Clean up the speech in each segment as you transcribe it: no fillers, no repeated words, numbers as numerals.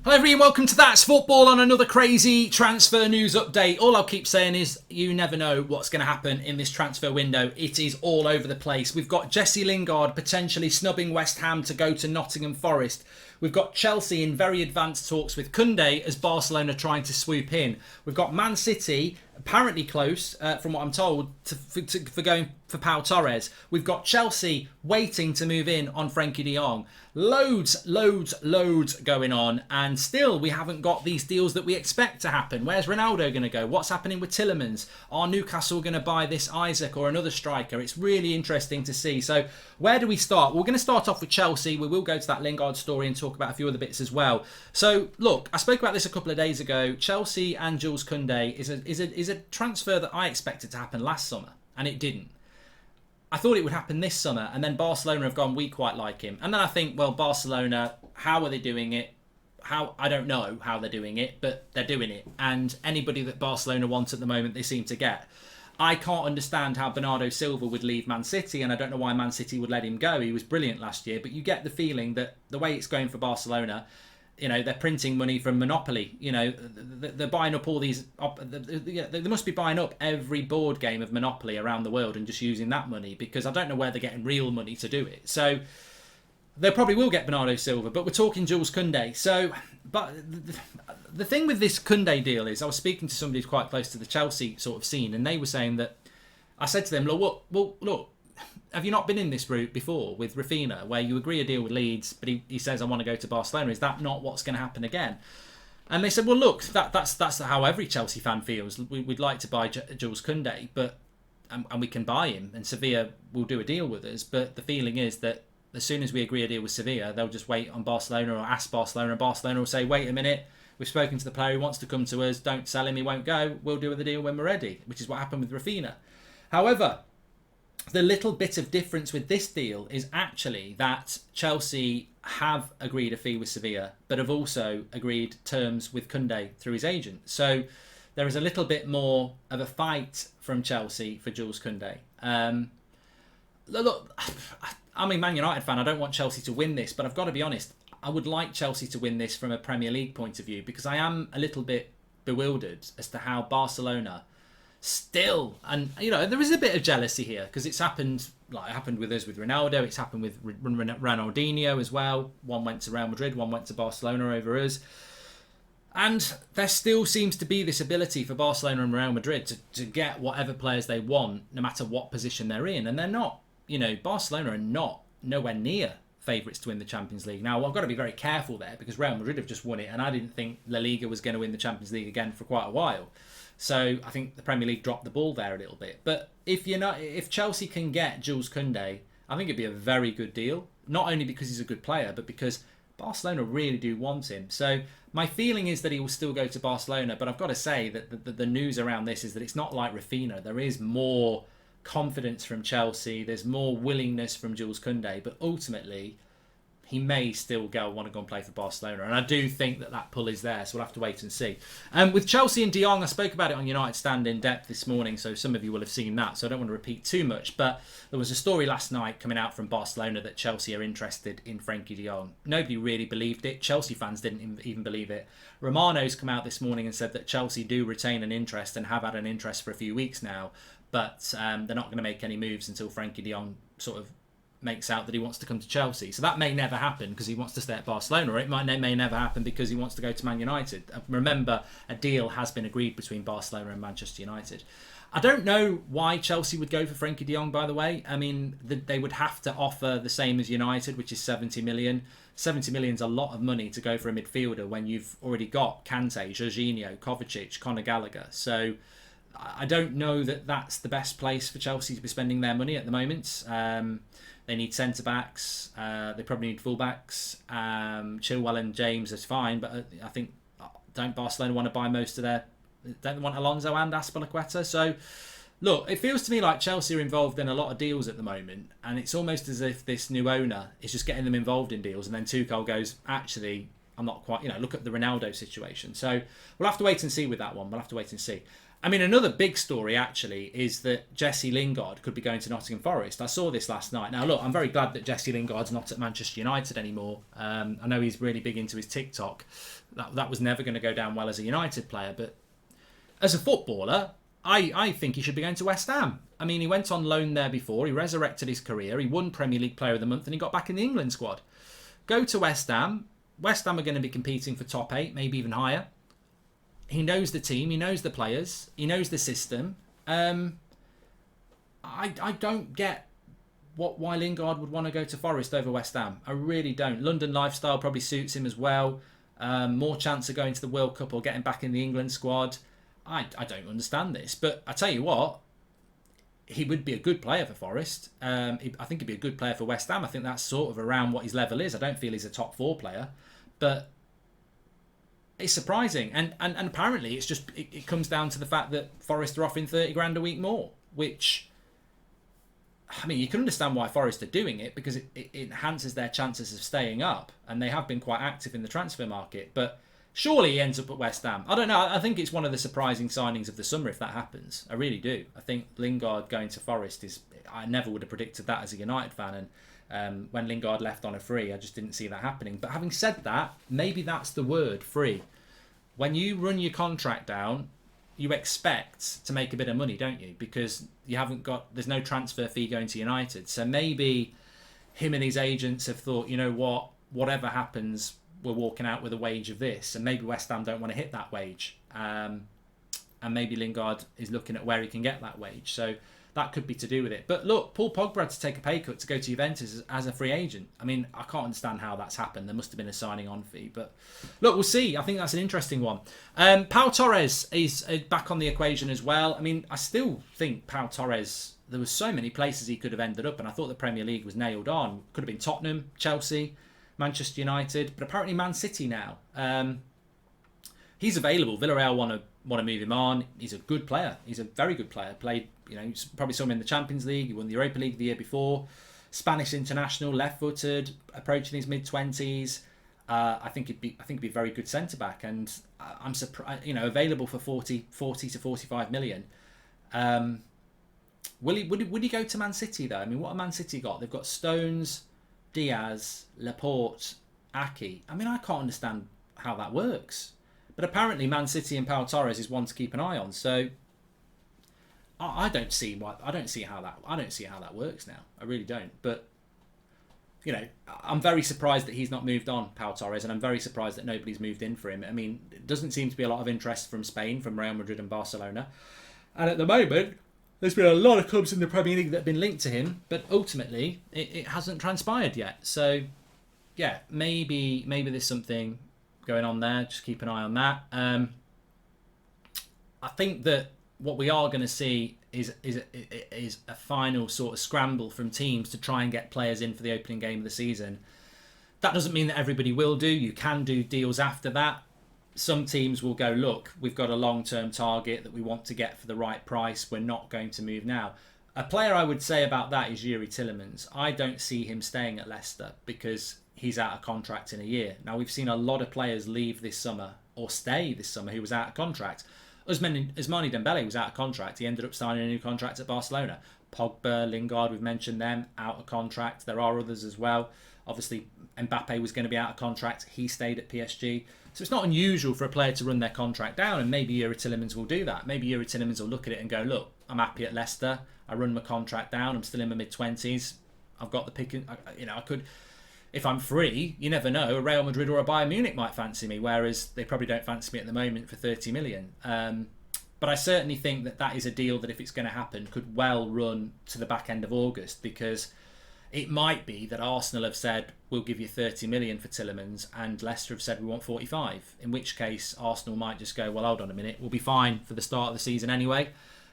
Hello everyone, welcome to That's Football on another crazy transfer news update. All I'll keep saying is you never know what's going to happen in this transfer window. It is all over the place. We've got Jesse Lingard potentially snubbing West Ham to go to Nottingham Forest. We've got Chelsea in very advanced talks with Kounde as Barcelona trying to swoop in. We've got Man City apparently close, from what I'm told, for going for Pau Torres. We've got Chelsea waiting to move in on Frenkie de Jong. Loads going on, and still we haven't got these deals that we expect to happen. Where's Ronaldo going to go? What's happening with Tielemans? Are Newcastle going to buy this Isaac or another striker? It's really interesting to see. So where do we start? We're going to start off with Chelsea. We will go to that Lingard story and talk about a few other bits as well. So look, I spoke about this a couple of days ago. Chelsea and Jules Kounde is a transfer that I expected to happen last summer, and it didn't. I thought it would happen this summer, and then Barcelona have gone, we quite like him. And then I think, well, Barcelona, how are they doing it? I don't know how they're doing it, but they're doing it. And anybody that Barcelona wants at the moment, they seem to get. I can't understand how Bernardo Silva would leave Man City, and I don't know why Man City would let him go. He was brilliant last year, but you get the feeling that the way it's going for Barcelona, you know, they're printing money from Monopoly. You know, they're buying up all these. They must be buying up every board game of Monopoly around the world and just using that money, because I don't know where they're getting real money to do it. So they probably will get Bernardo Silva, but we're talking Jules Kounde. So, but the thing with this Kounde deal is, I was speaking to somebody who's quite close to the Chelsea sort of scene, and they were saying that, I said to them, look, have you not been in this route before with Rafinha, where you agree a deal with Leeds, but he says, I want to go to Barcelona? Is that not what's going to happen again? And they said, well, look, that's how every Chelsea fan feels. We'd like to buy Jules Kounde, but and we can buy him, and Sevilla will do a deal with us. But the feeling is that as soon as we agree a deal with Sevilla, they'll just wait on Barcelona or ask Barcelona, and Barcelona will say, wait a minute, we've spoken to the player, he wants to come to us, don't sell him, he won't go, we'll do the deal when we're ready, which is what happened with Rafinha. However, the little bit of difference with this deal is actually that Chelsea have agreed a fee with Sevilla, but have also agreed terms with Kounde through his agent. So there is a little bit more of a fight from Chelsea for Jules Kounde. Look, I'm a Man United fan. I don't want Chelsea to win this, but I've got to be honest. I would like Chelsea to win this from a Premier League point of view, because I am a little bit bewildered as to how Barcelona still, and you know, there is a bit of jealousy here, because it's happened, like it happened with us with Ronaldo, it's happened with Ronaldinho as well. One went to Real Madrid, one went to Barcelona over us, and there still seems to be this ability for Barcelona and Real Madrid to get whatever players they want, no matter what position they're in. And they're not, you know, Barcelona are nowhere near favourites to win the Champions League. Now, I've got to be very careful there, because Real Madrid have just won it, and I didn't think La Liga was going to win the Champions League again for quite a while. So I think the Premier League dropped the ball there a little bit. But if Chelsea can get Jules Kounde, I think it'd be a very good deal. Not only because he's a good player, but because Barcelona really do want him. So my feeling is that he will still go to Barcelona. But I've got to say that the news around this is that it's not like Rafinha. There is more confidence from Chelsea. There's more willingness from Jules Kounde. But ultimately, he may still want to go and play for Barcelona. And I do think that pull is there, so we'll have to wait and see. With Chelsea and de Jong, I spoke about it on United Stand in depth this morning, so some of you will have seen that, so I don't want to repeat too much. But there was a story last night coming out from Barcelona that Chelsea are interested in Frenkie de Jong. Nobody really believed it. Chelsea fans didn't even believe it. Romano's come out this morning and said that Chelsea do retain an interest and have had an interest for a few weeks now, but they're not going to make any moves until Frenkie de Jong sort of makes out that he wants to come to Chelsea. So that may never happen because he wants to stay at Barcelona, or it may never happen because he wants to go to Man United. Remember, a deal has been agreed between Barcelona and Manchester United. I don't know why Chelsea would go for Frenkie de Jong, by the way. I mean, they would have to offer the same as United, which is 70 million. 70 million is a lot of money to go for a midfielder when you've already got Kante, Jorginho, Kovacic, Conor Gallagher. So I don't know that that's the best place for Chelsea to be spending their money at the moment. They need centre-backs. They probably need full-backs. Chilwell and James is fine, but I think, don't Barcelona want to buy most of their... Don't they want Alonso and Azpilicueta? So, look, it feels to me like Chelsea are involved in a lot of deals at the moment, and it's almost as if this new owner is just getting them involved in deals, and then Tuchel goes, actually, I'm not quite... You know, look at the Ronaldo situation. So, we'll have to wait and see with that one. We'll have to wait and see. I mean, another big story actually is that Jesse Lingard could be going to Nottingham Forest. I saw this last night. Now, look, I'm very glad that Jesse Lingard's not at Manchester United anymore. I know he's really big into his TikTok. That was never going to go down well as a United player, but as a footballer, I think he should be going to West Ham. I mean, he went on loan there before. He resurrected his career. He won Premier League Player of the Month, and he got back in the England squad. Go to West Ham. West Ham are going to be competing for top 8, maybe even higher. He knows the team. He knows the players. He knows the system. I don't get why Lingard would want to go to Forest over West Ham. I really don't. London lifestyle probably suits him as well. More chance of going to the World Cup or getting back in the England squad. I don't understand this. But I tell you what, he would be a good player for Forest. I think he'd be a good player for West Ham. I think that's sort of around what his level is. I don't feel he's a top 4 player. But it's surprising, and apparently it's just it comes down to the fact that Forest are offering 30 grand a week more, which, I mean, you can understand why Forest are doing it because it enhances their chances of staying up, and they have been quite active in the transfer market. But surely he ends up at West Ham. I don't know. I think it's one of the surprising signings of the summer if that happens. I really do. I think Lingard going to Forest is. I never would have predicted that as a United fan, and when Lingard left on a free, I just didn't see that happening. But having said that, maybe that's the word, free. When you run your contract down, you expect to make a bit of money, don't you? Because there's no transfer fee going to United. So maybe him and his agents have thought, you know what, whatever happens, we're walking out with a wage of this. And maybe West Ham don't want to hit that wage. And maybe Lingard is looking at where he can get that wage. So that could be to do with it. But look, Paul Pogba had to take a pay cut to go to Juventus as a free agent. I mean, I can't understand how that's happened. There must have been a signing on fee. But look, we'll see. I think that's an interesting one. Pau Torres is back on the equation as well. I mean, I still think Pau Torres, there was so many places he could have ended up, and I thought the Premier League was nailed on. Could have been Tottenham, Chelsea, Manchester United, but apparently Man City now. He's available. Villarreal want to move him on. He's a good player. He's a very good player. Played, you probably saw him in the Champions League. He won the Europa League the year before. Spanish international, left-footed, approaching his mid-20s. I think he'd be a very good centre back, and I'm surprised. Available for 40 to 45 million. Would he go to Man City though? I mean, what have Man City got? They've got Stones, Diaz, Laporte, Aki. I mean, I can't understand how that works. But apparently, Man City and Pau Torres is one to keep an eye on. So I don't see how that works now. I really don't. But I'm very surprised that he's not moved on, Pau Torres, and I'm very surprised that nobody's moved in for him. I mean, it doesn't seem to be a lot of interest from Spain, from Real Madrid and Barcelona. And at the moment, there's been a lot of clubs in the Premier League that have been linked to him, but ultimately it hasn't transpired yet. So yeah, maybe there's something going on there. Just keep an eye on that. I think that what we are going to see is a final sort of scramble from teams to try and get players in for the opening game of the season. That doesn't mean that everybody will do. You can do deals after that. Some teams will go, look, we've got a long-term target that we want to get for the right price. We're not going to move now. A player I would say about that is Yuri Tillemans. I don't see him staying at Leicester because he's out of contract in a year. Now, we've seen a lot of players leave this summer or stay this summer who was out of contract. Ousmane Dembele was out of contract. He ended up signing a new contract at Barcelona. Pogba, Lingard, we've mentioned them, out of contract. There are others as well. Obviously, Mbappe was going to be out of contract. He stayed at PSG. So it's not unusual for a player to run their contract down, and maybe Yuri Tillemans will do that. Maybe Yuri Tillemans will look at it and go, look, I'm happy at Leicester. I run my contract down. I'm still in my mid-20s. I've got the pick. I could, if I'm free, you never know, a Real Madrid or a Bayern Munich might fancy me, whereas they probably don't fancy me at the moment for 30 million. But I certainly think that is a deal that, if it's going to happen, could well run to the back end of August, because it might be that Arsenal have said, we'll give you 30 million for Tillemans, and Leicester have said, we want 45. In which case, Arsenal might just go, well, hold on a minute, we'll be fine for the start of the season anyway.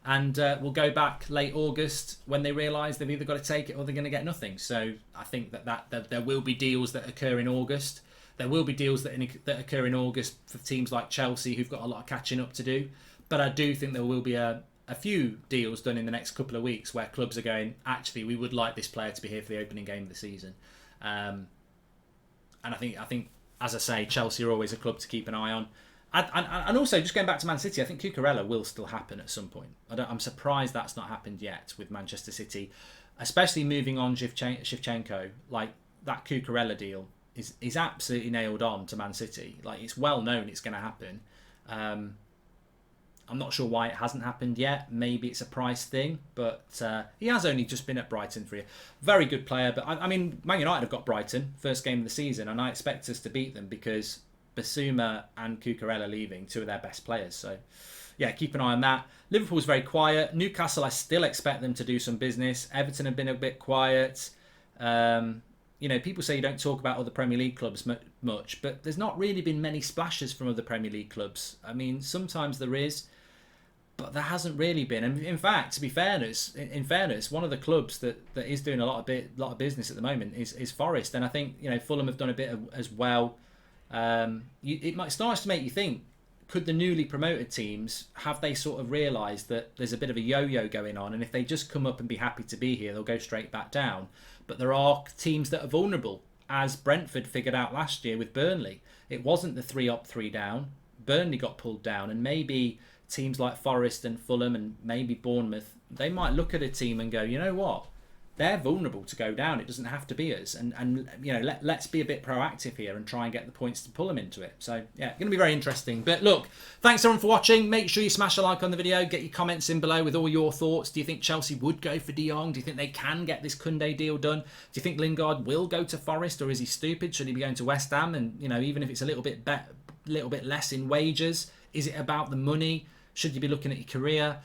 And we'll go back late August when they realise they've either got to take it or they're going to get nothing. So I think that there will be deals that occur in August. There will be deals that occur in August for teams like Chelsea, who've got a lot of catching up to do. But I do think there will be a few deals done in the next couple of weeks where clubs are going, actually, we would like this player to be here for the opening game of the season. And I think, as I say, Chelsea are always a club to keep an eye on. And also, just going back to Man City, I think Cucurella will still happen at some point. I'm surprised that's not happened yet with Manchester City, especially moving on Shevchenko. Like, that Cucurella deal is absolutely nailed on to Man City. Like, it's well known it's going to happen. I'm not sure why it hasn't happened yet. Maybe it's a price thing, but he has only just been at Brighton for a year. Very good player, but I mean, Man United have got Brighton first game of the season, and I expect us to beat them because Basuma and Cucurella leaving, two of their best players. So, yeah, keep an eye on that. Liverpool's very quiet. Newcastle, I still expect them to do some business. Everton have been a bit quiet. People say you don't talk about other Premier League clubs much, but there's not really been many splashes from other Premier League clubs. I mean, sometimes there is, but there hasn't really been. And in fact, to be fairness, one of the clubs that is doing a lot of business at the moment is Forest, and I think Fulham have done a bit as well. It might start to make you think: could the newly promoted teams have they sort of realised that there's a bit of a yo-yo going on, and if they just come up and be happy to be here, they'll go straight back down? But there are teams that are vulnerable, as Brentford figured out last year with Burnley. It wasn't the 3 up, 3 down. Burnley got pulled down, and maybe teams like Forest and Fulham and maybe Bournemouth, they might look at a team and go, you know what? They're vulnerable to go down. It doesn't have to be us. And let's be a bit proactive here and try and get the points to pull them into it. So, yeah, going to be very interesting. But look, thanks everyone for watching. Make sure you smash a like on the video. Get your comments in below with all your thoughts. Do you think Chelsea would go for De Jong? Do you think they can get this Kounde deal done? Do you think Lingard will go to Forest, or is he stupid? Should he be going to West Ham? And, even if it's a little bit less in wages, is it about the money? Should you be looking at your career?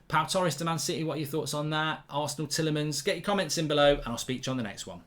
Pau Torres to Man City, what are your thoughts on that? Arsenal, Tillemans? Get your comments in below, and I'll speak to you on the next one.